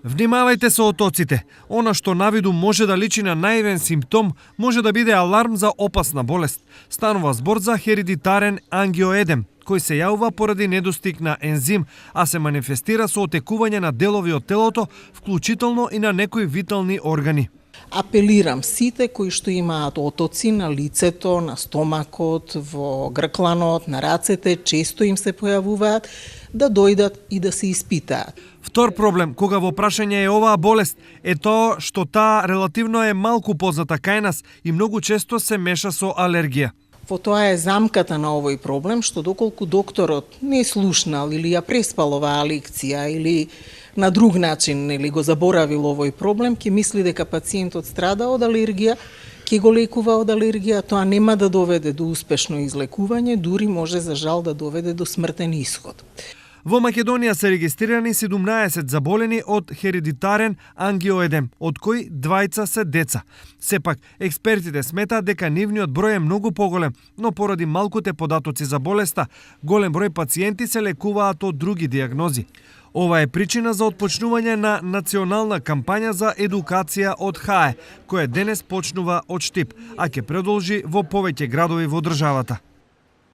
Внимавајте со отоците. Она што навиду може да личи на наивен симптом, може да биде аларм за опасна болест. Станува збор за херидитарен ангиоедем, кој се јавува поради недостиг на ензим, а се манифестира со отекување на делови од телото, вклучително и на некои витални органи. Апелирам сите кои што имаат отоци на лицето, на стомакот, во гркланот, на рацете, често им се појавуваат, да дојдат и да се испитаат. Втор проблем кога во прашање е оваа болест е тоа што таа релативно е малку позната кај нас и многу често се меша со алергија. Во тоа е замката на овој проблем, што доколку докторот не слушнал или ја преспал оваа лекција или на друг начин или го заборавил овој проблем, ќе мисли дека пациентот страда од алергија, ќе го лекува од алергија, тоа нема да доведе до успешно излекување, дури може за жал да доведе до смртен исход. Во Македонија се регистрирани 17 заболени од херидитарен ангиоедем, од кои 2 се деца. Сепак, експертите сметаат дека нивниот број е многу поголем, но поради малкуте податоци за болеста, голем број пациенти се лекуваат од други диагнози. Ова е причина за отпочнување на национална кампања за едукација од ХАЕ, која денес почнува од Штип, а ќе продолжи во повеќе градови во државата.